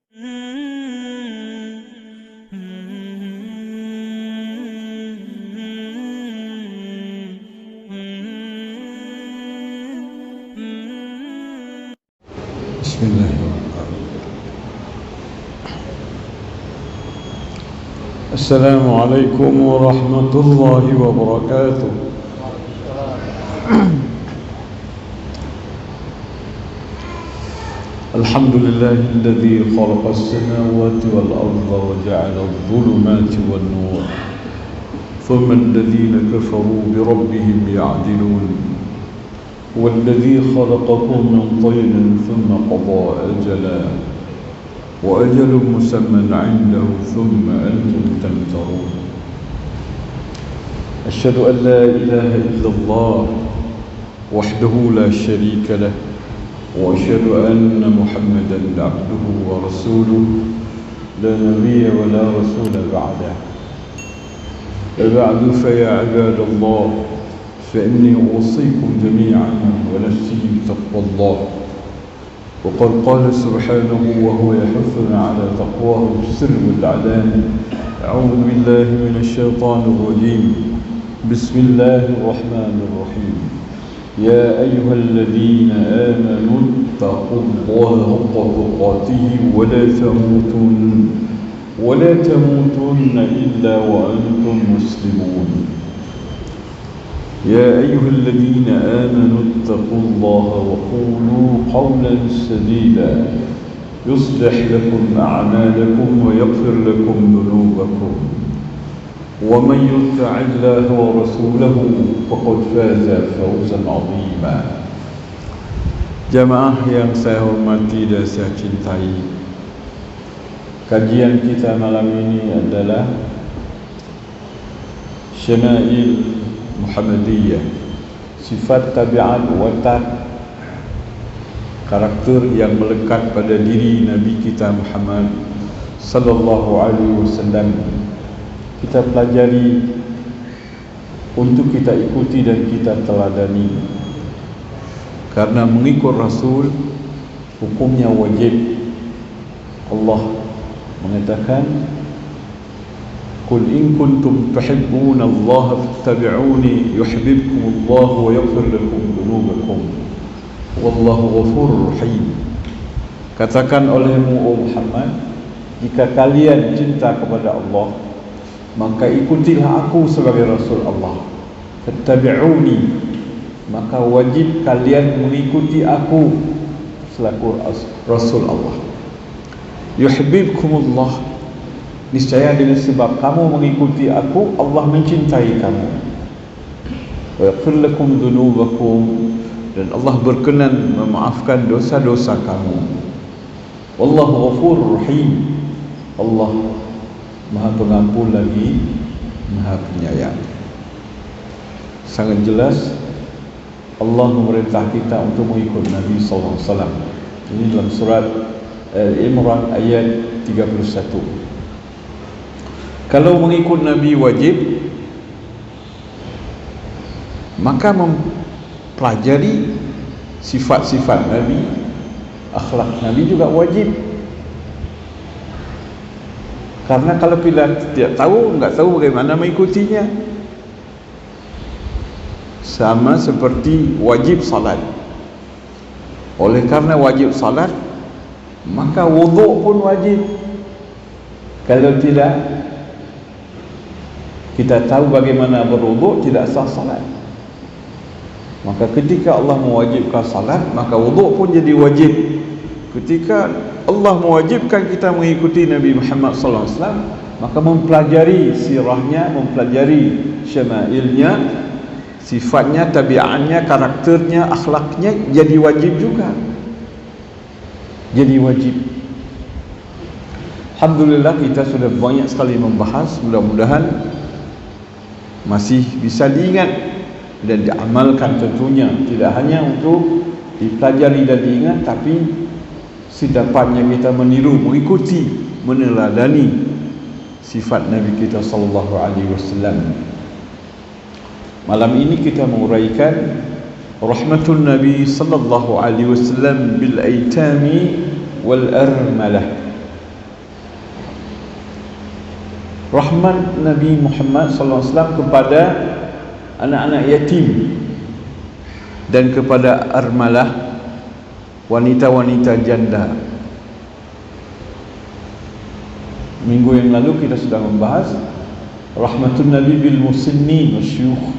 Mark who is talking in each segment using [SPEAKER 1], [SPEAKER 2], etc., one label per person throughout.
[SPEAKER 1] Bismillahirrahmanirrahim. Assalamualaikum warahmatullahi wabarakatuh. Alhamdulillahilladzi khalaqas samawati wal arda wa ja'ala adh-dhulumati wan nur. Thumma alladhina kafaru bi rabbihim ya'dilun. والذي خلقكم من طين ثم قضى أجلا وأجل مسمى عنده ثم أنتم تمترون. أشهد أن لا إله إلا الله وحده لا شريك له وأشهد أن محمدا عبده ورسوله لا نبي ولا رسول بعده. وبعد فيا عباد الله فإني أوصيكم جميعا ونفسي بتقوى الله. وقد قال سبحانه وهو يحثنا على تقواه بالسر والإعلان: أعوذ بالله من الشيطان الرجيم، بسم الله الرحمن الرحيم. يا أيها الذين آمنوا اتقوا الله حق تقاته ولا تموتن إلا وأنتم مسلمون. يا أيها الذين آمنوا اتقوا الله وقولوا قولا سديدا يصلح لكم أعمالكم ويغفر لكم ذنوبكم ومن يطع الله ورسوله فقد فاز فوزا عظيما. Jamaah yang saya hormati dan saya cintai, kajian kita malam ini adalah Syama'il Muhammadiyah, sifat tabiat watak karakter yang melekat pada diri Nabi kita Muhammad sallallahu alaihi wasallam. Kita pelajari untuk kita ikuti dan kita teladani, karena mengikut Rasul hukumnya wajib. Allah mengatakan, Qul in kuntum tuhibbuna Allah fattabi'uni yuhibbukum Allah wa yaghfir lakum dhunubakum wallahu ghafurur rahim. Katakan olehmu, O Muhammad, jika kalian cinta kepada Allah, maka ikutilah aku sebagai Rasul Allah. Fattabi'uni, maka wajib kalian mengikuti aku selaku Rasul Allah. Yuhibbukum Allah, niscaya dengan sebab kamu mengikuti aku, Allah mencintai kamu. Wa yaghfir lakum dhunubakum, dan Allah berkenan memaafkan dosa-dosa kamu. Wallahu ghafurur rahim, Allah Maha Pengampun lagi Maha Penyayang. Sangat jelas Allah memerintah kita untuk mengikut Nabi sallallahu alaihi wasallam. Ini dalam surat Al-Imran ayat 31. Kalau mengikut Nabi wajib, maka mempelajari sifat-sifat Nabi, akhlak Nabi juga wajib. Karena kalau bila tidak tahu, enggak tahu bagaimana mengikutinya. Sama seperti wajib salat. Oleh karena wajib salat, maka wuduk pun wajib. Kalau tidak kita tahu bagaimana berwuduk, tidak sah salat. Maka ketika Allah mewajibkan salat, maka wuduk pun jadi wajib. Ketika Allah mewajibkan kita mengikuti Nabi Muhammad sallallahu alaihi wasallam, maka mempelajari sirahnya, mempelajari syama'ilnya, sifatnya, tabiatnya, karakternya, akhlaknya, jadi wajib juga. Jadi wajib. Alhamdulillah kita sudah banyak sekali membahas, mudah-mudahan masih bisa diingat dan diamalkan tentunya. Tidak hanya untuk dipelajari dan diingat, tapi sedapatnya kita meniru, mengikuti, meneladani sifat Nabi kita sallallahu alaihi wasallam. Malam ini kita menguraikan rahmatun Nabi sallallahu alaihi wasallam bil aitami wal armalah, rahmat Nabi Muhammad SAW kepada anak-anak yatim dan kepada armalah, wanita-wanita janda. Minggu yang lalu kita sudah membahas rahmatun Nabi bil musinnin wasyuyukh,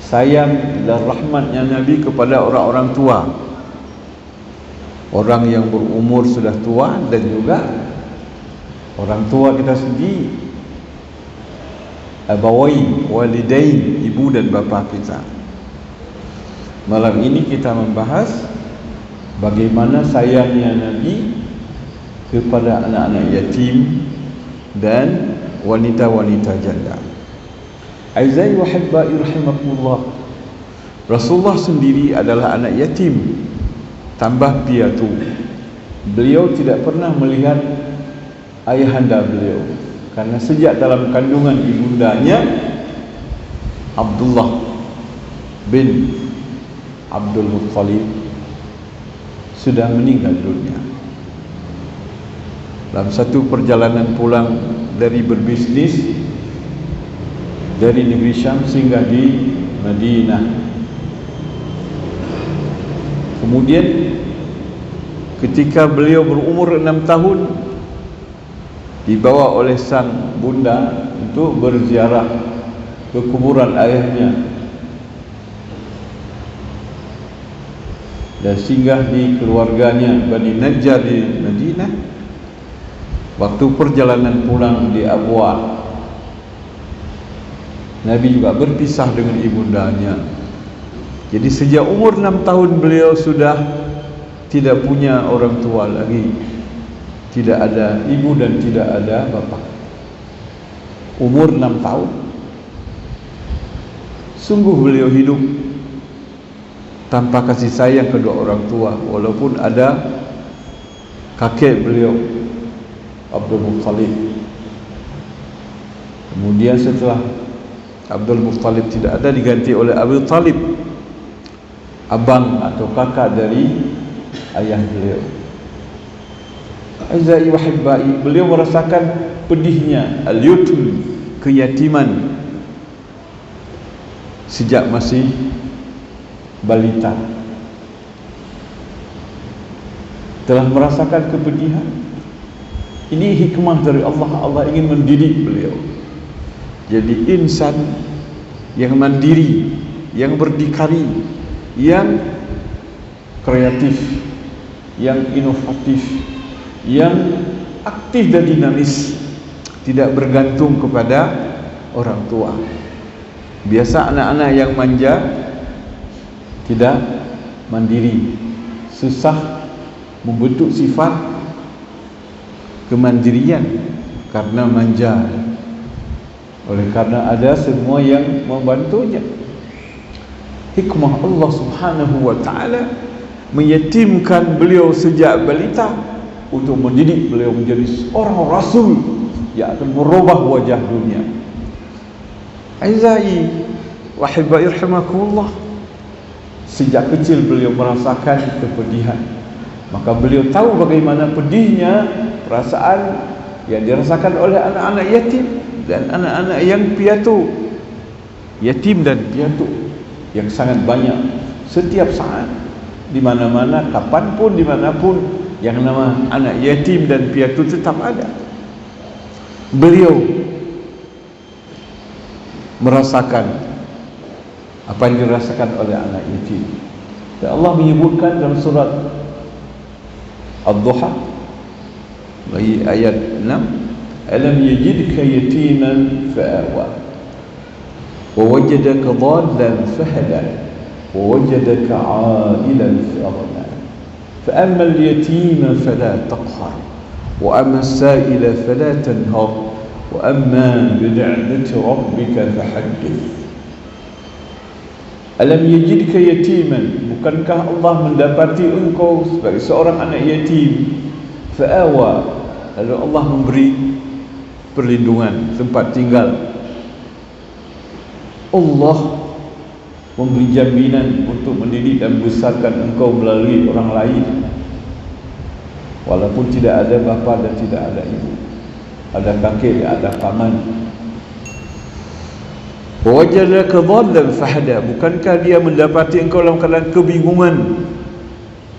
[SPEAKER 1] sayang dan rahmatnya Nabi kepada orang-orang tua, orang yang berumur sudah tua, dan juga orang tua kita sendiri, abawain, walidain, ibu dan bapa kita. Malam ini kita membahas bagaimana sayangnya Nabi kepada anak-anak yatim dan wanita-wanita janda. Aizai wa hibbai rahimakumullah, Rasulullah sendiri adalah anak yatim tambah piatu. Beliau tidak pernah melihat ayahanda beliau, karena sejak dalam kandungan ibundanya Abdullah bin Abdul Muttalib sudah meninggal dunia. Dalam satu perjalanan pulang dari berbisnis dari negeri Syam singgah di Madinah. Kemudian ketika beliau berumur 6 tahun dibawa oleh sang bunda untuk berziarah ke kuburan ayahnya dan singgah di keluarganya Bani Najjar di Madinah. Waktu perjalanan pulang di Abwa, Nabi juga berpisah dengan ibundanya. Jadi sejak umur 6 tahun beliau sudah tidak punya orang tua lagi, tidak ada ibu dan tidak ada bapa. Umur 6 tahun, sungguh beliau hidup tanpa kasih sayang kedua orang tua, walaupun ada kakek beliau Abdul Muttalib. Kemudian setelah Abdul Muttalib tidak ada, diganti oleh Abu Talib, abang atau kakak dari ayah beliau. Aizai wa hibbai, beliau merasakan pedihnya al-yutum, keyatiman, sejak masih balita. Telah merasakan kepedihan. Ini hikmah dari Allah. Allah ingin mendidik beliau jadi insan yang mandiri, yang berdikari, yang kreatif, yang inovatif, yang aktif dan dinamis, tidak bergantung kepada orang tua. Biasa anak-anak yang manja tidak mandiri, susah membentuk sifat kemandirian karena manja, oleh karena ada semua yang membantunya. Hikmah Allah Subhanahu wa ta'ala meyatimkan beliau sejak balita untuk mendidik beliau menjadi seorang rasul yang akan merubah wajah dunia. Aizai wa hibbai rahimakumullah, sejak kecil beliau merasakan kepedihan, maka beliau tahu bagaimana pedihnya perasaan yang dirasakan oleh anak-anak yatim dan anak-anak yang piatu. Yatim dan piatu yang sangat banyak setiap saat, di mana-mana, kapanpun, dimanapun, yang nama anak yatim dan piatu tetap ada. Beliau merasakan apa yang dirasakan oleh anak yatim. Dan Allah menyebutkan dalam surat Ad-Duha bagi ayat 6, alam yajidka yatiman fa'awa wa wajadaka dhallan fahada wa wajadaka 'ailan fa'aghna fa amma al-yatima fala taqhar wa amma as-sa'ila fala tanhar wa amma bi ni'mati rabbika fahaddith. Alam yajidka yatiman, bukankah Allah mendapati engkau sebagai seorang anak yatim, fa'awa, lalu Allah memberi perlindungan, tempat tinggal. Allah memberi jaminan untuk mendidik dan membesarkan engkau melalui orang lain, walaupun tidak ada bapa dan tidak ada ibu. ada kakek, ada paman. Wajadaka dhallan fahada, bukankah dia mendapati engkau dalam keadaan kebingungan,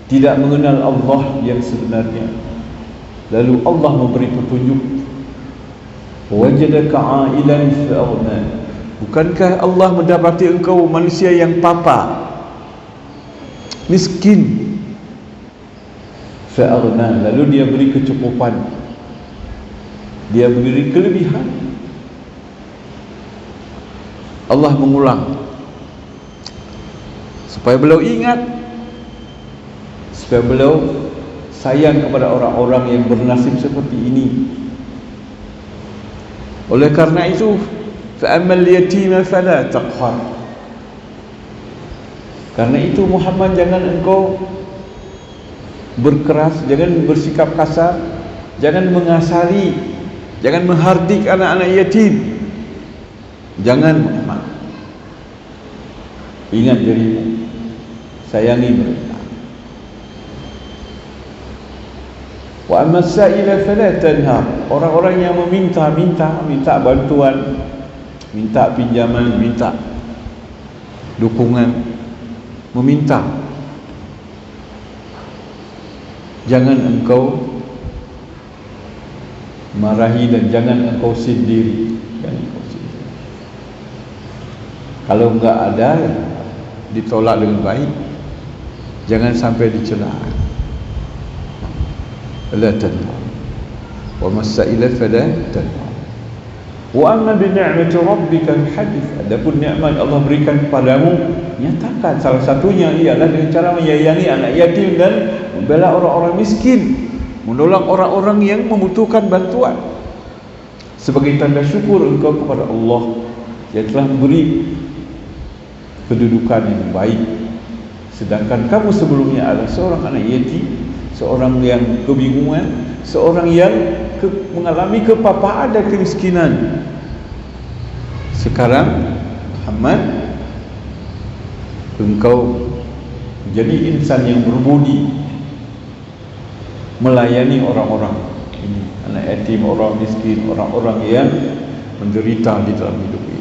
[SPEAKER 1] tidak mengenal Allah yang sebenarnya, lalu Allah memberi petunjuk. Wajadaka ailan fa'aghna, bukankah Allah mendapati engkau manusia yang papa, miskin, fa'aghna, lalu dia beri kecukupan, dia beri kelebihan. Allah mengulang supaya beliau ingat, supaya beliau sayang kepada orang-orang yang bernasib seperti ini. Oleh karena itu, fa'ammal yatima fala taqhar, karena itu Muhammad, jangan engkau berkeras, jangan bersikap kasar, jangan mengasari, jangan menghardik anak-anak yatim. Jangan Muhammad, ingat dirimu, sayangi mereka. Wa amma sa'ila fala tanhar, orang-orang yang minta bantuan, minta pinjaman, minta dukungan, meminta, jangan engkau marahi dan jangan engkau sendiri. Kalau enggak ada, ditolak dengan baik, jangan sampai dicela. La tanhar wa mas'ila fala tanhar wa amma bi ni'mati rabbika hadith, adapun nikmat Allah berikan kepadamu, nyatakan. Salah satunya ialah dengan cara menyayangi anak yatim dan membela orang-orang miskin, menolong orang-orang yang membutuhkan bantuan, sebagai tanda syukur engkau kepada Allah yang telah memberi kedudukan yang baik. Sedangkan kamu sebelumnya adalah seorang anak yatim, seorang yang kebingungan, seorang yang mengalami kepapaan dan kemiskinan. Sekarang Muhammad, engkau jadi insan yang berbudi, melayani orang-orang ini, anak yatim, orang miskin, orang-orang yang menderita di dalam hidup ini.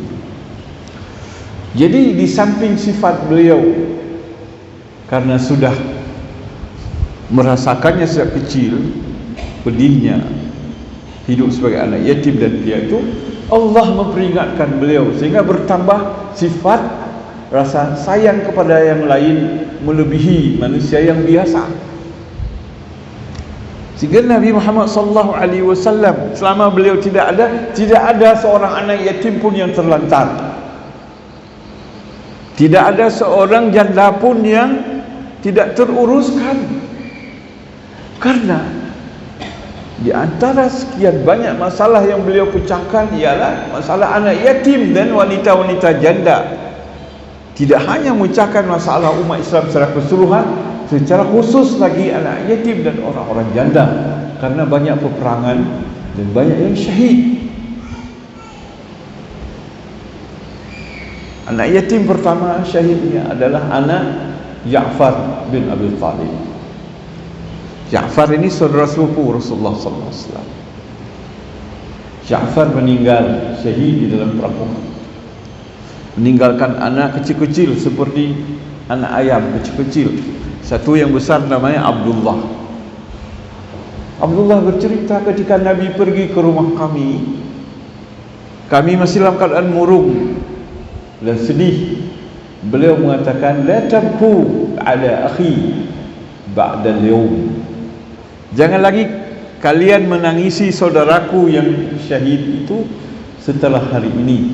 [SPEAKER 1] Jadi di samping sifat beliau, karena sudah merasakannya sejak kecil, pedihnya hidup sebagai anak yatim, dan dia itu Allah memperingatkan beliau sehingga bertambah sifat rasa sayang kepada yang lain melebihi manusia yang biasa. Sehingga Nabi Muhammad SAW, selama beliau tidak ada seorang anak yatim pun yang terlantar. Tidak ada seorang janda pun yang tidak teruruskan. Karena di antara sekian banyak masalah yang beliau pecahkan ialah masalah anak yatim dan wanita-wanita janda. Tidak hanya memecahkan masalah umat Islam secara keseluruhan, secara khusus lagi anak yatim dan orang-orang janda, karena banyak peperangan dan banyak yang syahid. Anak yatim pertama syahidnya adalah anak Ja'far bin Abi Talib. Ja'far ini saudara sepupu Rasulullah SAW. Ja'far meninggal syahid di dalam peperangan, meninggalkan anak kecil-kecil seperti anak ayam kecil-kecil. Satu yang besar namanya Abdullah. Abdullah bercerita, ketika Nabi pergi ke rumah kami masih dalam keadaan murung dan sedih. Beliau mengatakan, la tabku ala akhi ba'da al-yawm, jangan lagi kalian menangisi saudaraku yang syahid itu setelah hari ini.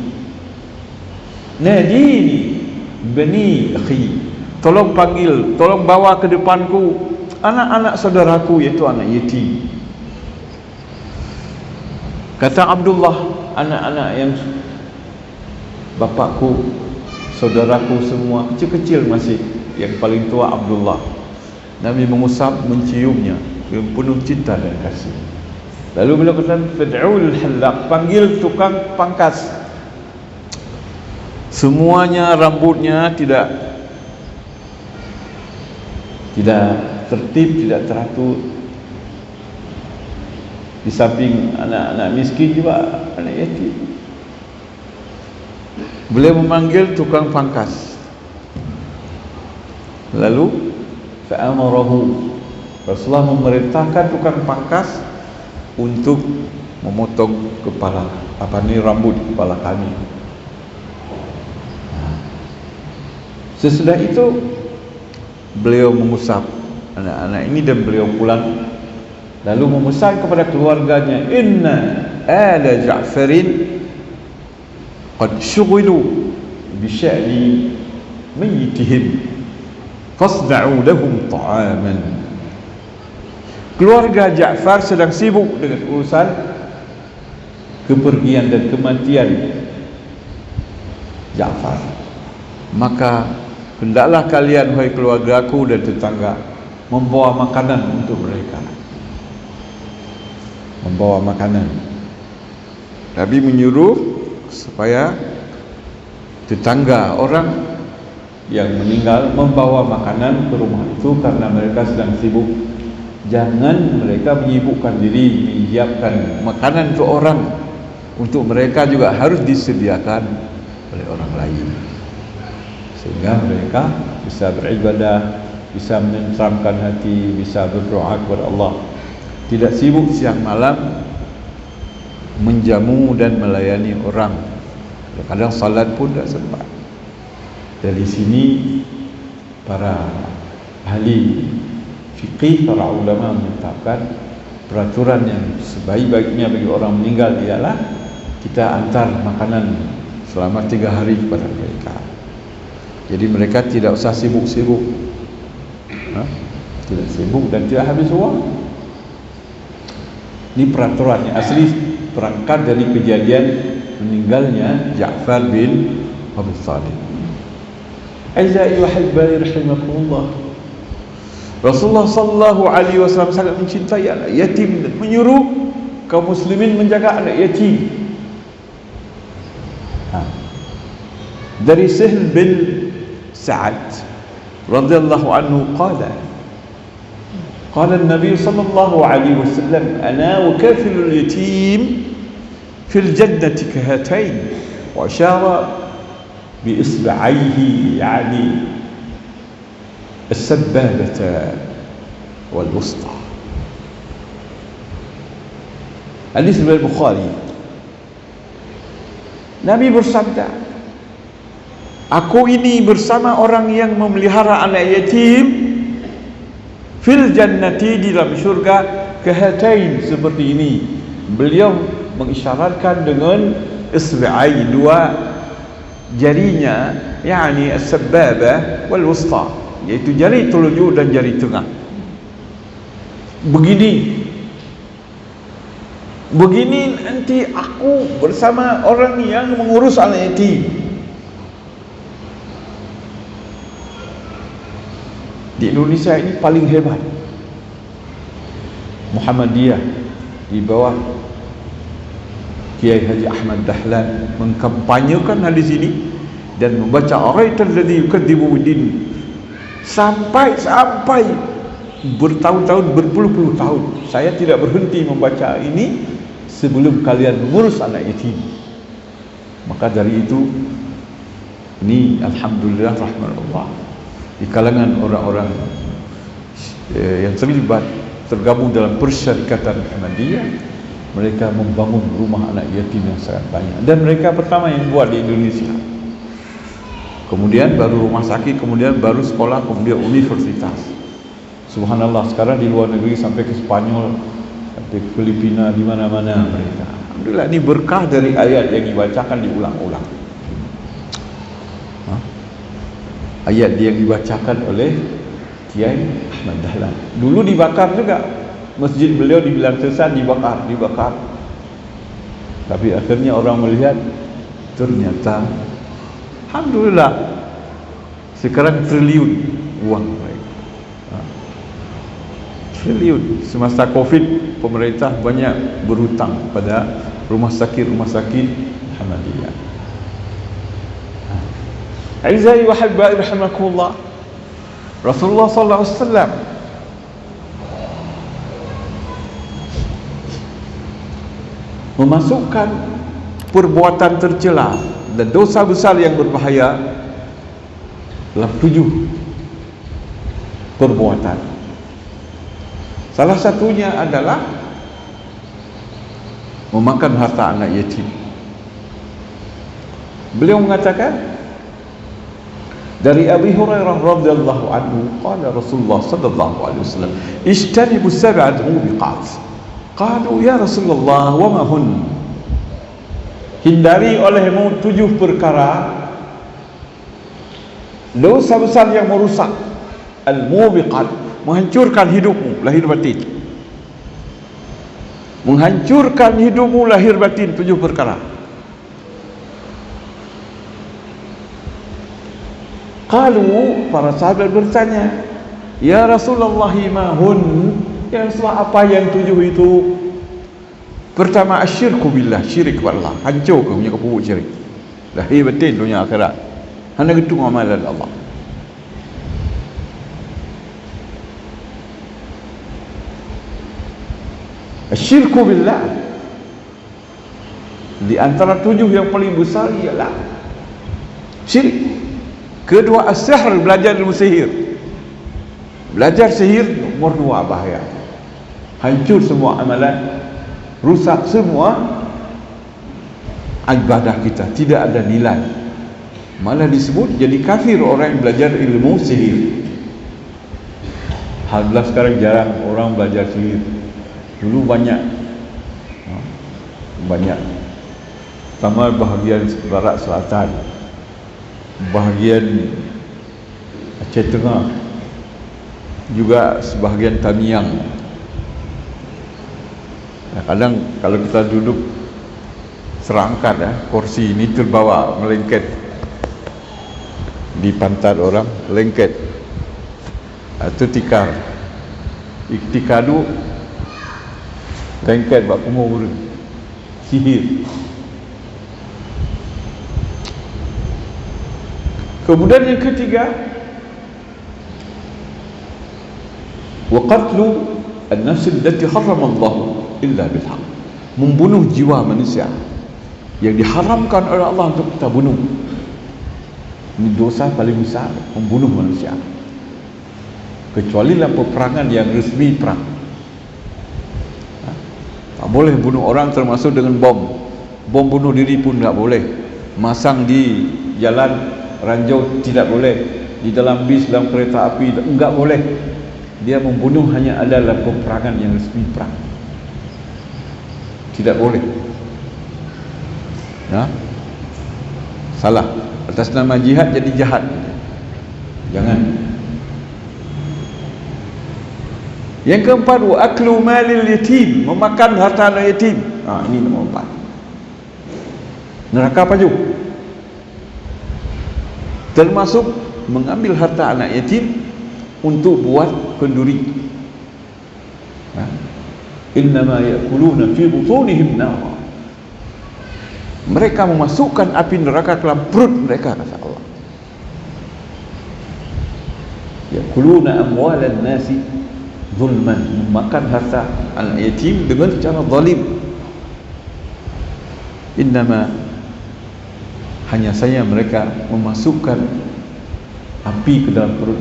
[SPEAKER 1] Nadini bani akhi, tolong panggil, tolong bawa ke depanku anak-anak saudaraku, yaitu anak yatim. Kata Abdullah, anak-anak yang bapakku, saudaraku semua kecil-kecil masih, yang paling tua Abdullah. Nabi mengusap, menciumnya dengan penuh cinta dan kasih. Lalu beliau kata, fad'ul halaq, panggil tukang pangkas. Semuanya rambutnya tidak tertib, tidak teratur. Di samping anak-anak miskin juga anak yatim. Beliau memanggil tukang pangkas. Lalu fa'amarahu, Rasulullah memerintahkan tukang pangkas untuk memotong kepala, rambut kepala kami. Sesudah itu beliau mengusap anak-anak ini dan beliau pulang, lalu memesan kepada keluarganya, inna ala Ja'farin qad syughilu bi sya'ni mayyitihim fasda'u lahum ta'aman. Keluarga Ja'far sedang sibuk dengan urusan kepergian dan kematian Ja'far, maka hendaklah kalian, wahai keluargaku dan tetangga, membawa makanan untuk mereka. Membawa makanan. Nabi menyuruh supaya tetangga orang yang meninggal membawa makanan ke rumah itu karena mereka sedang sibuk. Jangan mereka menyibukkan diri menyiapkan makanan untuk orang, untuk mereka juga harus disediakan oleh orang lain, sehingga mereka bisa beribadah, bisa menenteramkan hati, bisa berdoa kepada Allah, tidak sibuk siang malam menjamu dan melayani orang. Kadang salat pun tak sempat. Dari sini para ahli fikih, para ulama menetapkan peraturan yang sebaik-baiknya bagi orang meninggal ialah kita antar makanan selama 3 hari kepada mereka. Jadi mereka tidak usah sibuk-sibuk, tidak sibuk dan tidak habis uang. Ini peraturannya asli, perangkat dari kejadian meninggalnya Ja'far bin Abi Thalib. Aizai wa hibbai rahimakumullah, Rasulullah sallallahu alaihi wasallam sangat mencintai anak yatim dan menyuruh kaum muslimin menjaga anak yatim. Dari Sahl bin Sa'ad radhiyallahu anhu qala an-nabi sallallahu alaihi wasallam ana wa kafilul yatim fil jannati kahatayn wa ashara bi isba'ayhi yani as-sabbabata wal wusta. Hadis riwayat Bukhari. Nabi bersabda, aku ini bersama orang yang memelihara anak yatim fil jannati, di dalam syurga, kahatain, seperti ini. Beliau mengisyaratkan dengan isba'i, 2 jarinya, yakni as-sabbabah wal wusta, yaitu jari telunjuk dan jari tengah. Begini nanti aku bersama orang yang mengurus anak yatim. Di Indonesia ini paling hebat Muhammadiyah di bawah Kiai Haji Ahmad Dahlan mengkampanyekan hadis ini dan membaca ayat alladzi yukadzibu bidin sampai bertahun-tahun, berpuluh-puluh tahun. Saya tidak berhenti membaca ini sebelum kalian mengurus anak yatim. Maka dari itu, ini alhamdulillah rahmatullah, di kalangan orang-orang yang tergabung dalam persyarikatan Ahmadiyah, mereka membangun rumah anak yatim yang sangat banyak, dan mereka pertama yang buat di Indonesia. Kemudian baru rumah sakit, kemudian baru sekolah, kemudian universitas. Subhanallah, sekarang di luar negeri sampai ke Spanyol, sampai ke Filipina, di mana-mana mereka. Alhamdulillah, ini berkah dari ayat yang dibacakan diulang-ulang. Ayat yang dibacakan oleh Kiai Ahmad Dahlan. Dulu dibakar juga, masjid beliau dibilang sesat, dibakar. Tapi akhirnya orang melihat, ternyata alhamdulillah sekarang triliun uang mereka. Triliun. Semasa Covid, pemerintah banyak berhutang pada rumah sakit Ahmadiyah. Aizai wa hibbai rahimakumullah, Rasulullah sallallahu alaihi wasallam memasukkan perbuatan tercela dan dosa besar yang berbahaya dalam 7 perbuatan. Salah satunya adalah memakan harta anak yatim. Beliau mengatakan dari Abi Hurairah radhiyallahu anhu, qala Rasulullah sallallahu alaihi wasallam, "Ijtanibu sab'at mubiqat." Qalu ya Rasulullah wa ma hun? Hindari olehmu 7 perkara dosa besar yang merusak, al-mubiqat, menghancurkan hidupmu lahir batin. Menghancurkan hidupmu lahir batin, 7 perkara. Qalu, para sahabat bertanya, ya Rasulullah ma hun? Ya Rasulullah, apa yang 7 itu? Pertama, asyirku billah, syirik kepada Allah, hancur ke punya kepupuk syirik lahir batin dunia akhirat. Hanya itu amalan Allah. Asyirku billah, di antara 7 yang paling besar ialah syirik. Kedua, as-sihr, belajar ilmu sihir. Belajar sihir nomor 2 bahaya. Hancur semua amalan, rusak semua ibadah kita, tidak ada nilai. Malah disebut jadi kafir orang yang belajar ilmu sihir. Alhamdulillah sekarang jarang orang belajar sihir. Dulu banyak, sama bahagian barat selatan, bahagian Aceh Tengah, juga sebahagian Tamiang. Kadang kalau kita duduk serangkat kursi ini terbawa melengket di pantat orang, lengket atau tikar iktikadu, lengket bak kumur, sihir. Kemudian yang ketiga, wa qatlu an-nafs allati harrama Allah illa bil haqq, membunuh jiwa manusia yang diharamkan oleh Allah untuk kita bunuh. Ini dosa paling besar, membunuh manusia, kecuali dalam peperangan yang resmi perang. Tak boleh bunuh orang, termasuk dengan bom bunuh diri pun tak boleh, masang di jalan ranjau tidak boleh, di dalam bis, dalam kereta api enggak boleh. Dia membunuh hanya ada dalam peperangan yang resmi perang, tidak boleh. Salah, atas nama jihad jadi jahat, jangan. Yang keempat, wa aklu malil yatim, memakan harta anak yatim. Ini nombor 4, neraka pajuk. Termasuk mengambil harta anak yatim untuk buat kenduri. Innama ya'kuluna fi butunihim nar, mereka memasukkan api neraka ke dalam perut mereka, kata Allah. Ya'kuluna amwalan nasi zulman, memakan harta anak yatim dengan cara zalim. Innama, hanya saja mereka memasukkan api ke dalam perut.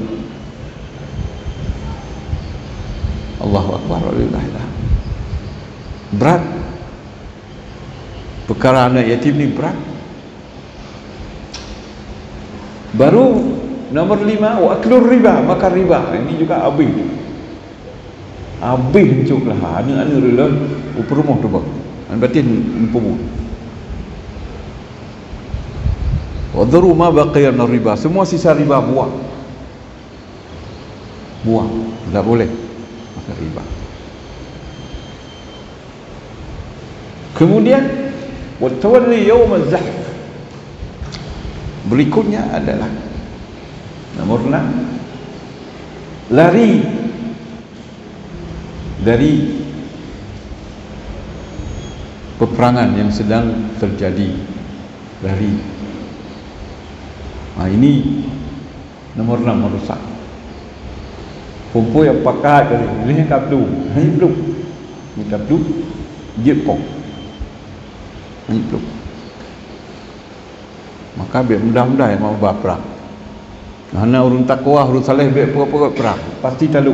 [SPEAKER 1] Allahu Akbar, walillahillah. Berat perkara anak yatim ni, berat. Baru nomor 5, wa aklur riba, makan riba. Ini juga habis hancurlah anak-anak rela rumah tu bang, batin empuk. Wa dharu ma baqiya min riba, semua sisa riba buang, tak boleh makan riba. Kemudian wa tawalli yawm az-zahf, berikutnya adalah nomor 6, lari dari peperangan yang sedang terjadi, lari. Ini nomor 6 merusak. Kumpul yang pakat dari ini kaplu, ini kaplu, jepong. Hidup. Maka biar mudah-mudah yang mau berperang. Mana urun takwa, urun saleh biar pokok-pokok perang. Pasti talu.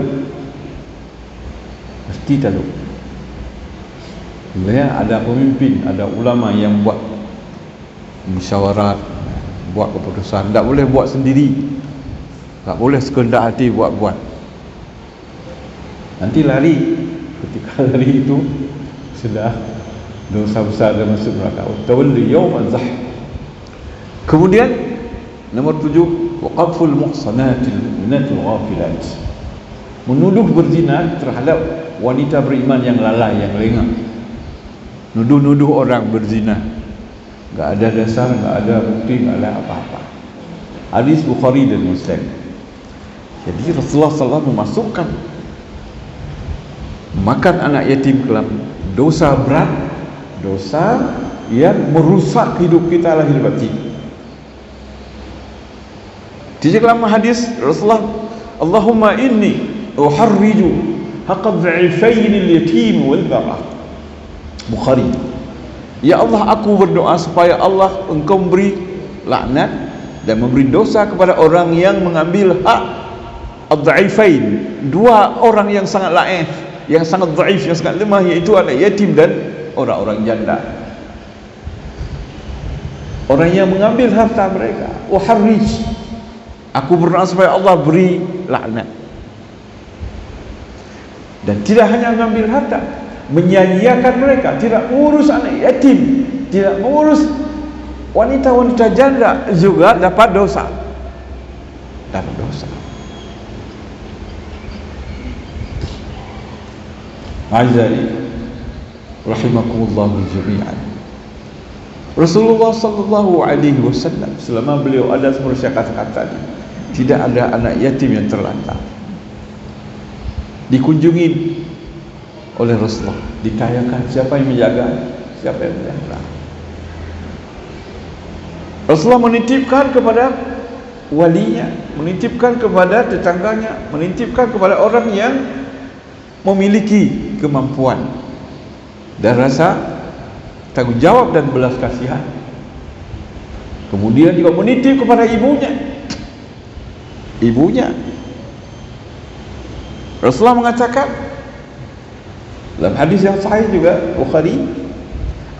[SPEAKER 1] Pasti talu. Sebenarnya ada pemimpin, ada ulama yang buat musyawarat, buat keputusan. Tak boleh buat sendiri. Tak boleh sekehendak hati buat-buat. Nanti lari. Ketika lari itu sudah dosa besar dan masuk neraka. Tawalli yawman zah. Kemudian nomor 7, waqaful muhsanatil mu'minatil ghafilat. Menuduh berzina terhadap wanita beriman yang lalai, yang lengah. Nuduh-nuduh orang berzina. Enggak ada dasar, enggak ada bukti, enggak ada apa-apa. Hadis Bukhari dan Muslim. Jadi Rasulullah SAW memasukkan makan anak yatim ke dalam dosa berat, dosa yang merusak hidup kita lahir batin. Di dalam hadis Rasulullah, Allahumma inni uharriju haqqa dha'ifain al-yatim wal mar'ah. Bukhari. Ya Allah, aku berdoa supaya Allah engkau memberi laknat dan memberi dosa kepada orang yang mengambil hak ad-dha'ifain, dua orang yang sangat laif, yang sangat dhaif, yang sangat lemah, iaitu anak yatim dan orang-orang janda. Orang yang mengambil harta mereka. Uharrij, aku berdoa supaya Allah beri laknat. Dan tidak hanya mengambil harta, menyanyiakan mereka, tidak mengurus anak yatim, tidak mengurus wanita-wanita janda, juga dapat dosa. Dapat dosa. Azari rahimakumullah jami'an. Rasulullah sallallahu alaihi wasallam selama beliau ada seperti saya katakan tadi, tidak ada anak yatim yang terlantar. Dikunjungi oleh Rasulullah, ditanyakan siapa yang menjaga, siapa yang menjaga. Rasulullah menitipkan kepada walinya, menitipkan kepada tetangganya, menitipkan kepada orang yang memiliki kemampuan dan rasa tanggung jawab dan belas kasihan. Kemudian juga menitip kepada ibunya. Rasulullah mengatakan dalam hadis yang sahih juga Bukhari,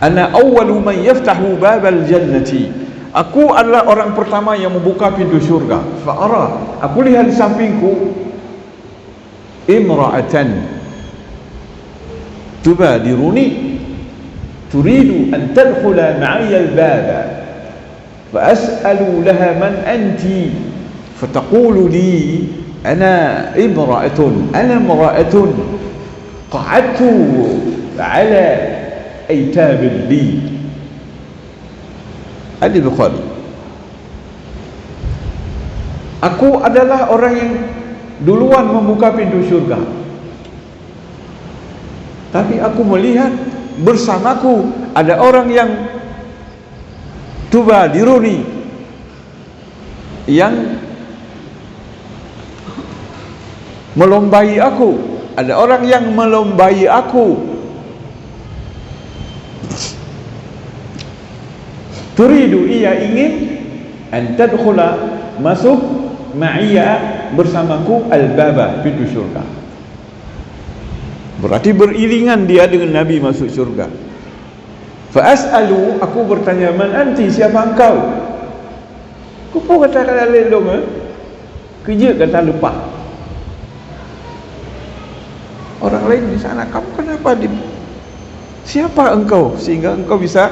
[SPEAKER 1] ana awwalu man yaftahu babal jannati, aku adalah orang pertama yang membuka pintu syurga. Fa'ara, aku lihat di sampingku imra'atan tubadiruni turidu an tadkhula ma'iyya al-baba فأسأل لها من أنت فتقول لي أنا امرأة قعدت على أيتام لي. Hadis Bukhari. Aku adalah orang yang duluan membuka pintu syurga, tapi aku melihat bersamaku ada orang yang tubadiruni, yang melombai aku. Ada orang yang melombai aku. Turidu, ia ingin an tadkhula, masuk ma'iyya, bersamaku, al-baba, pintu syurga. Berarti beriringan dia dengan Nabi masuk syurga. Fa as'alu, aku bertanya, man anti, siapa engkau? Aku pun kata lelong, kerja kata lupa. Orang lain di sana, kamu kenapa siapa engkau sehingga engkau bisa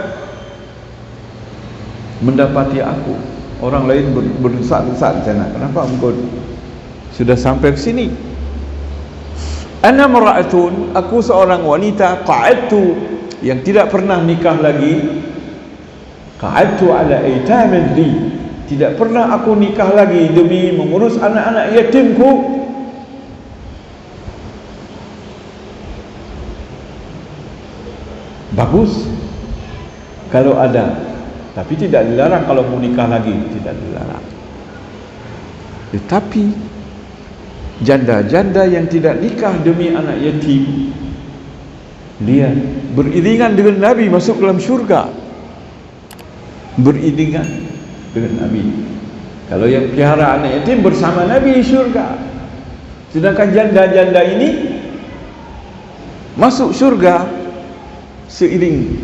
[SPEAKER 1] mendapati aku? Orang lain berdesak-desak di sana, kenapa engkau sudah sampai ke sini? Ana mar'atun, aku seorang wanita, qa'adtu, yang tidak pernah nikah lagi. Qa'adtu ala aitamin li, tidak pernah aku nikah lagi demi mengurus anak-anak yatimku. Bagus kalau ada, tapi tidak dilarang kalau mau nikah lagi, tidak dilarang. Tetapi janda-janda yang tidak nikah demi anak yatim, dia beriringan dengan Nabi masuk dalam syurga. beriringan dengan Nabi. Kalau yang pelihara anak yatim bersama Nabi di syurga. Sedangkan janda-janda ini masuk syurga seiring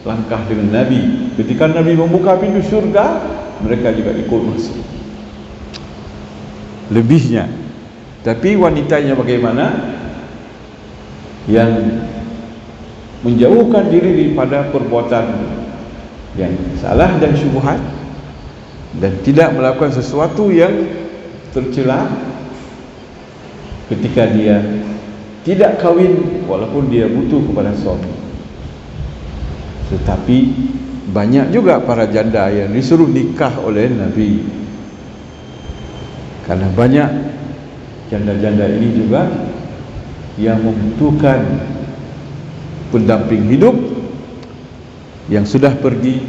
[SPEAKER 1] langkah dengan Nabi. Ketika Nabi membuka pintu syurga, mereka juga ikut masuk. Lebihnya. Tapi wanitanya bagaimana? Yang menjauhkan diri daripada perbuatan yang salah dan syubhat, dan tidak melakukan sesuatu yang tercela ketika dia tidak kahwin walaupun dia butuh kepada suami. Tetapi banyak juga para janda yang disuruh nikah oleh Nabi, karena banyak janda-janda ini juga yang membutuhkan pendamping hidup yang sudah pergi,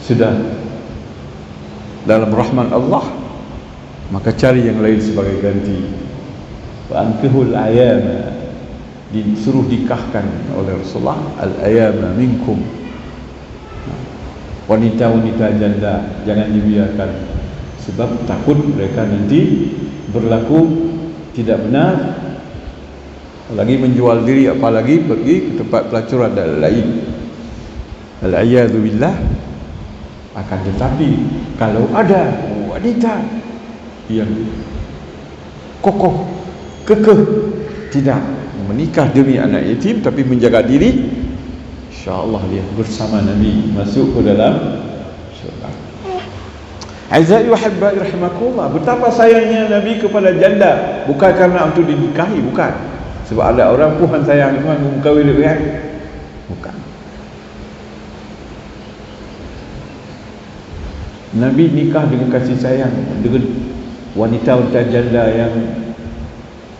[SPEAKER 1] sudah dalam rahmat Allah, maka cari yang lain sebagai ganti. Wa ankihul ayama, disuruh nikahkan oleh Rasulullah, al-ayama minkum, wanita-wanita janda jangan dibiarkan, sebab takut mereka nanti berlaku tidak benar, apalagi menjual diri, apalagi pergi ke tempat pelacuran dan lain. Al-a'yadu billah. Akan tetapi kalau ada wanita yang kokoh, kekeh, tidak menikah demi anak yatim tapi menjaga diri, insya-Allah dia bersama Nabi masuk ke dalam syurga. Aizai wa hibbai rahimakumullah, betapa sayangnya Nabi kepada janda, bukan karena untuk dinikahi, bukan. Sebab ada orang Tuhan sayang Tuhan mengkahwin dengan, bukan. Nabi nikah dengan kasih sayang dengan wanita-wanita janda yang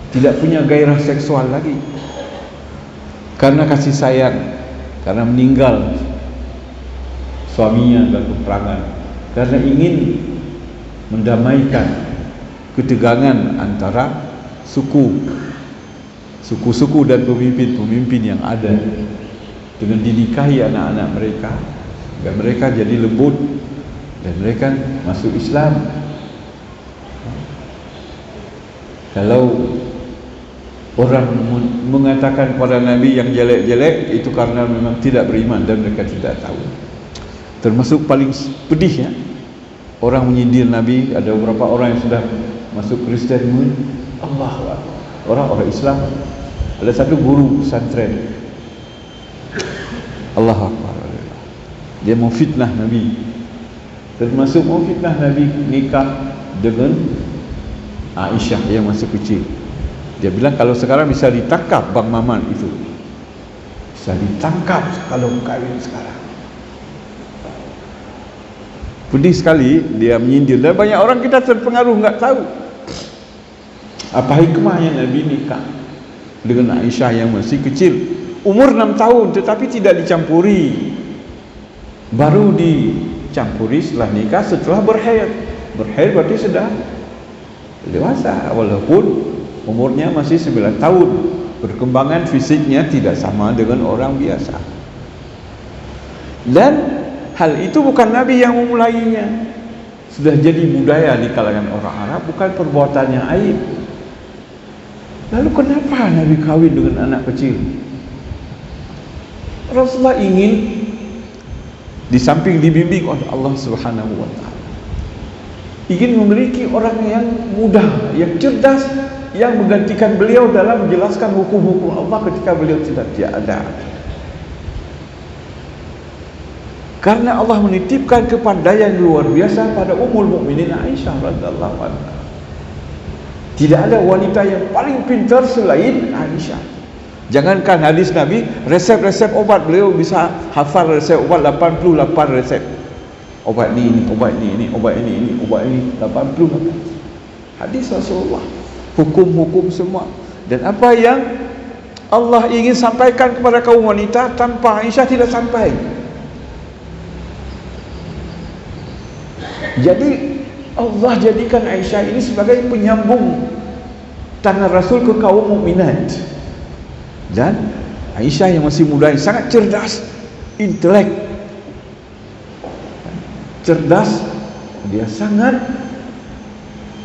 [SPEAKER 1] tidak punya gairah seksual lagi, karena kasih sayang, karena meninggal suaminya dalam peperangan, karena ingin mendamaikan ketegangan antara suku-suku dan pemimpin-pemimpin yang ada, dengan dinikahi anak-anak mereka, agar mereka jadi lembut dan mereka masuk Islam. Kalau orang mengatakan kepada Nabi yang jelek-jelek, itu karena memang tidak beriman dan mereka tidak tahu. Termasuk paling pedih ya, orang menyindir Nabi. Ada beberapa orang yang sudah masuk Kristen pun, Allahu Akbar, orang-orang Islam. Ada satu guru pesantren, Allahu Akbar, dia mau fitnah Nabi. Termasuk mau fitnah Nabi nikah dengan Aisyah yang masih kecil. Dia bilang kalau sekarang bisa ditangkap Bang Maman itu, bisa ditangkap kalau kahwin sekarang. Pedih sekali dia menyindir, dan banyak orang kita terpengaruh, enggak tahu apa hikmahnya Nabi nikah dengan Aisyah yang masih kecil, umur 6 tahun, tetapi tidak dicampuri. Baru dicampuri setelah nikah, setelah berhaid. Berhaid berarti sudah dewasa, walaupun umurnya masih 9 tahun. Perkembangan fisiknya tidak sama dengan orang biasa. Dan hal itu bukan Nabi yang memulainya, sudah jadi budaya di kalangan orang Arab, bukan perbuatannya aib. Lalu kenapa Nabi kawin dengan anak kecil? Rasulullah ingin, di samping dibimbing oleh Allah Subhanahu wa ta'ala, ingin memiliki orang yang muda, yang cerdas, yang menggantikan beliau dalam menjelaskan hukum-hukum Allah ketika beliau tidak ada. Karena Allah menitipkan kepandaian luar biasa pada Ummul Mukminin Aisyah radhiyallahu anha. Tidak ada wanita yang paling pintar selain Aisyah. Jangankan hadis Nabi, resep-resep obat beliau bisa hafal resep obat 88 resep. Obat ini, obat ini, obat ini, obat ini, 88 hadis Rasulullah, hukum-hukum semua. Dan apa yang Allah ingin sampaikan kepada kaum wanita tanpa Aisyah tidak sampai. Jadi Allah jadikan Aisyah ini sebagai penyambung tangan Rasul ke kaum mukminat. Dan Aisyah yang masih muda, yang sangat cerdas, intelek, cerdas, dia sangat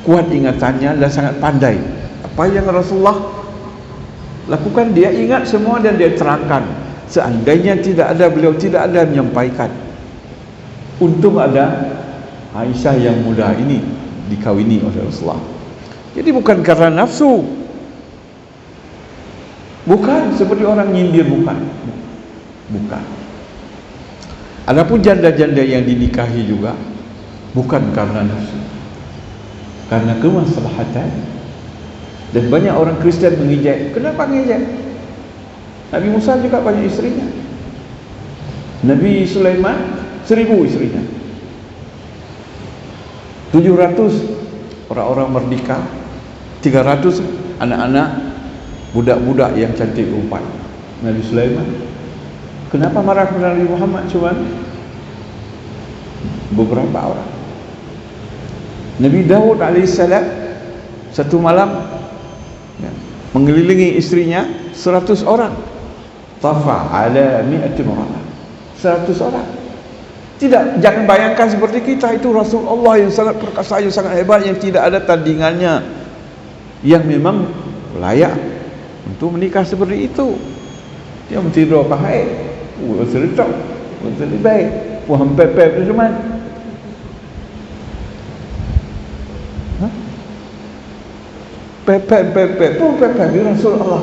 [SPEAKER 1] kuat ingatannya dan sangat pandai. Apa yang Rasulullah lakukan dia ingat semua dan dia terangkan. Seandainya beliau tidak ada menyampaikan. Untung ada Aisyah yang muda ini dikawini oleh Rasulullah. Jadi bukan karena nafsu, bukan seperti orang nyindir, bukan. Adapun janda-janda yang dinikahi juga bukan karena nafsu, karena kemaslahatan. Dan banyak orang Kristen mengejek. Kenapa mengejek? Nabi Musa juga banyak istrinya. Nabi Sulaiman 1000 istrinya. 700 orang-orang merdeka, 300 anak-anak, budak-budak yang cantik rupa. Nabi Sulaiman. Kenapa marah kepada Nabi Muhammad? Cuma beberapa orang. Nabi Daud alaihissalam satu malam mengelilingi istrinya 100 orang. Tafa ala 100 orang. 100 orang. Tidak, jangan bayangkan seperti kita. Itu Rasulullah yang sangat perkasa, yang sangat hebat, yang tidak ada tandingannya, yang memang layak untuk menikah seperti itu. Dia mesti doa pahai, seretok, lebih baik, puan pepep tu cuman. Pepep Rasulullah.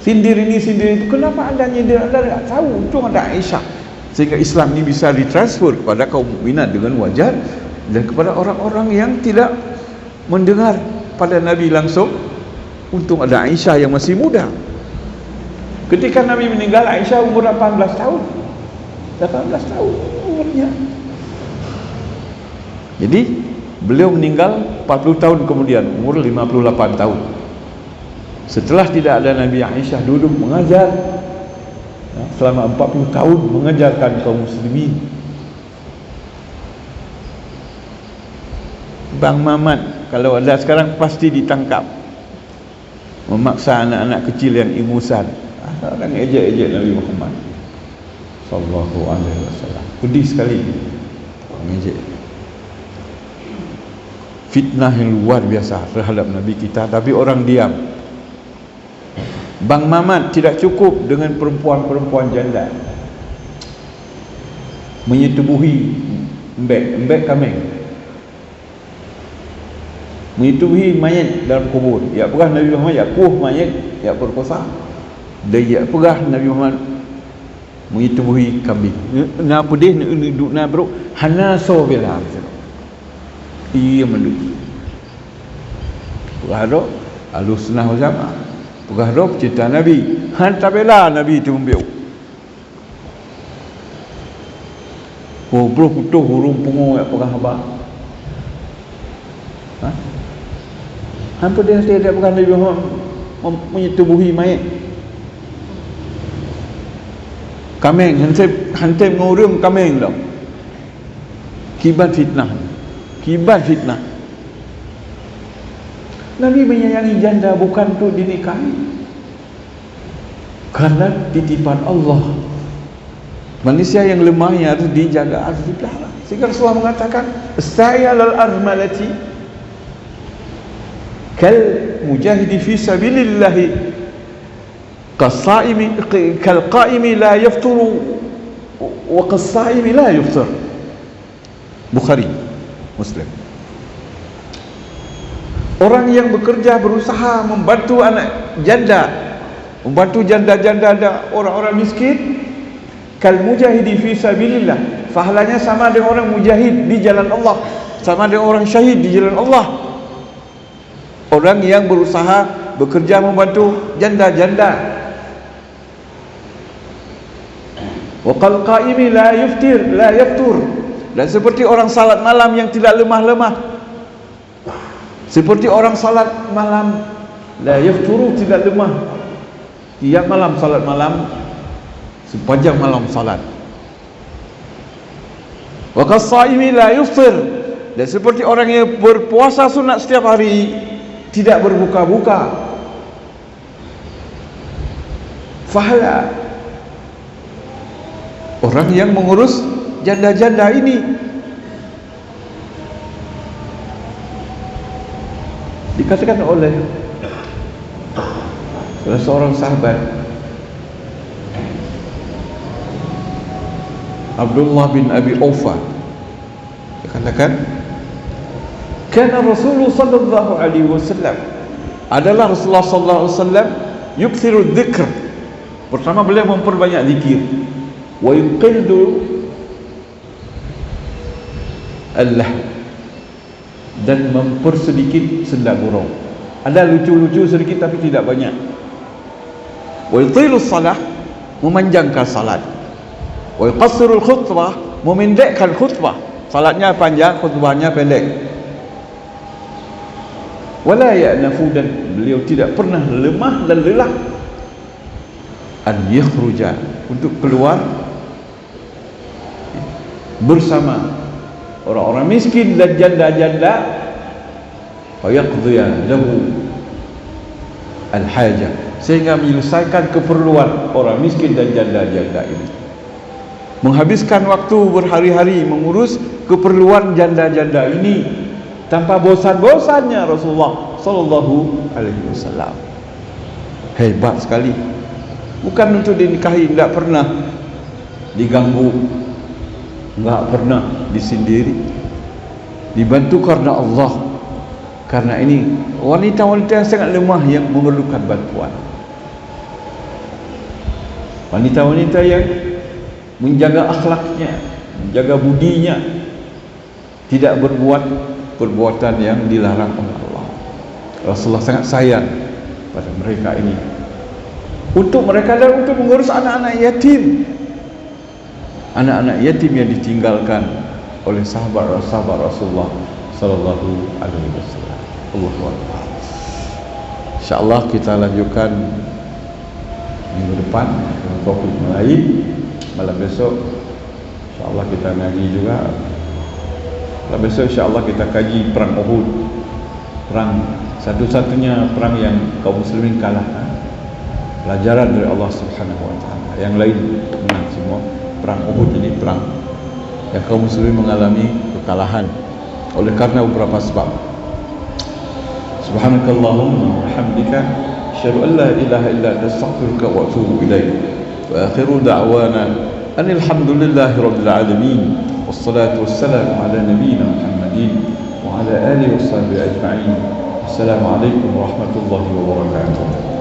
[SPEAKER 1] Sindir ini, sindir itu. Kenapa anda nyindir? Anda tak tahu. Untung ada Aisyah. Sehingga Islam ini bisa ditransfer kepada kaum mukminat dengan wajar, dan kepada orang-orang yang tidak mendengar pada Nabi langsung. Untung ada Aisyah yang masih muda. Ketika Nabi meninggal, Aisyah umur 18 tahun. 18 tahun umurnya. Jadi beliau meninggal 40 tahun kemudian, umur 58 tahun. Setelah tidak ada Nabi, Aisyah duduk mengajar selama 40 tahun, mengajarkan kaum muslimin. Bang Mamat kalau ada sekarang pasti ditangkap, memaksa anak-anak kecil yang ingusan. Orang ejek-ejek Nabi Muhammad sallallahu alaihi wasallam. Pedih sekali mengejek. Fitnah yang luar biasa terhadap Nabi kita, tapi orang diam. Bang Mamat tidak cukup dengan perempuan-perempuan janda, menyetubuhi embek kameng, menyetubuhi mayat dalam kubur. Ya pegah Nabi Muhammad, ya kuh mayat, ya perkosa. Dan ya pegah Nabi Muhammad menyetubuhi kambing. Na pedih duduk na bro, hana so bela. Ia menduk. Pegah do alusnah zaman. Pegah do cerita Nabi, hantar bela Nabi itu membiau. Oh bro putuh hurung pungu ya pegah abah. Hampir dia tidak pegah Nabi Muhammad menyetubuhi mayat. Kameng hantai mengurung kameng dah. Kibat fitnah. Nabi menyayangi janda bukan untuk dinikahi, karena titipan Allah. Manusia yang lemahnya harus dijaga, harus dipelihara. Sehingga Rasulullah mengatakan, "Ista'ya lal armalati kal mujahidi fi sabilillah kal qaimi la yafturu wa qasaimi la yuftir." Bukhari, Muslim. Orang yang bekerja, berusaha membantu anak janda, membantu janda-janda dan orang-orang miskin, kal mujahidi fi sabilillah, pahalanya sama dengan orang mujahid di jalan Allah, sama dengan orang syahid di jalan Allah. Orang yang berusaha, bekerja membantu janda-janda. Wa qal qaimi la yaftur. Dan seperti orang salat malam yang tidak lemah-lemah. Seperti orang salat malam la yafturu, tidak lemah. Tiap malam salat malam, sepanjang malam salat. Wa qasaimi la yuftir. Dan seperti orang yang berpuasa sunat setiap hari, tidak berbuka-buka. Fahala orang yang mengurus janda-janda ini. Dikatakan oleh salah seorang sahabat, Abdullah bin Abi Aufa, dikatakan kana Rasulullah sallallahu alaihi wasallam, adalah Rasulullah sallallahu alaihi wasallam yukthiru dzikr. Pertama, beliau memperbanyak zikir, wa yuqillu Allah, dan mempersedikit senda gurau. Ada lucu-lucu sedikit tapi tidak banyak. Wa yutilu salah, memanjangkan salat. Wa yuqassiru khutbah, memendekkan khutbah. Salatnya panjang, khutbahnya pendek. Wala ya'nafu, dan beliau tidak pernah lemah dan lelah an yakhruja, untuk keluar bersama orang-orang miskin dan janda-janda, fa yaqdiya lahu al-haja, sehingga menyelesaikan keperluan orang miskin dan janda-janda ini. Menghabiskan waktu berhari-hari mengurus keperluan janda-janda ini tanpa bosan-bosannya Rasulullah sallallahu alaihi wasallam. Hebat sekali. Bukan untuk dinikahi, tidak pernah diganggu, tidak pernah disindiri, dibantu karena Allah. Karena ini wanita-wanita yang sangat lemah yang memerlukan bantuan. Wanita-wanita yang menjaga akhlaknya, menjaga budinya, tidak berbuat perbuatan yang dilarang oleh Allah. Rasulullah sangat sayang pada mereka ini, untuk mereka dan untuk mengurus anak-anak yatim, anak-anak yatim yang ditinggalkan oleh sahabat-sahabat Rasulullah sallallahu alaihi wasallam. Allahu akbar. Insyaallah kita lanjutkan minggu depan dengan topik lain. Malam besok insyaallah kita ngaji juga. Malam besok insyaallah kita kaji perang Uhud, perang satu-satunya perang yang kaum muslimin kalah. Pelajaran dari Allah Subhanahu wa taala. Yang lain menang semua. Perang Uhud ini perang yang kaum muslimin mengalami kekalahan oleh karena beberapa sebab. Subhanakallahumma wa bihamdika asyhadu an la ilaha illa anta astaghfiruka wa atubu ilaik. Wa akhiru da'wana anil hamdulillahi rabbil alamin. Wassalatu wassalamu ala nabiyyina Muhammadin wa ala alihi washabbihi ajma'in. Assalamu alaikum warahmatullahi wabarakatuh.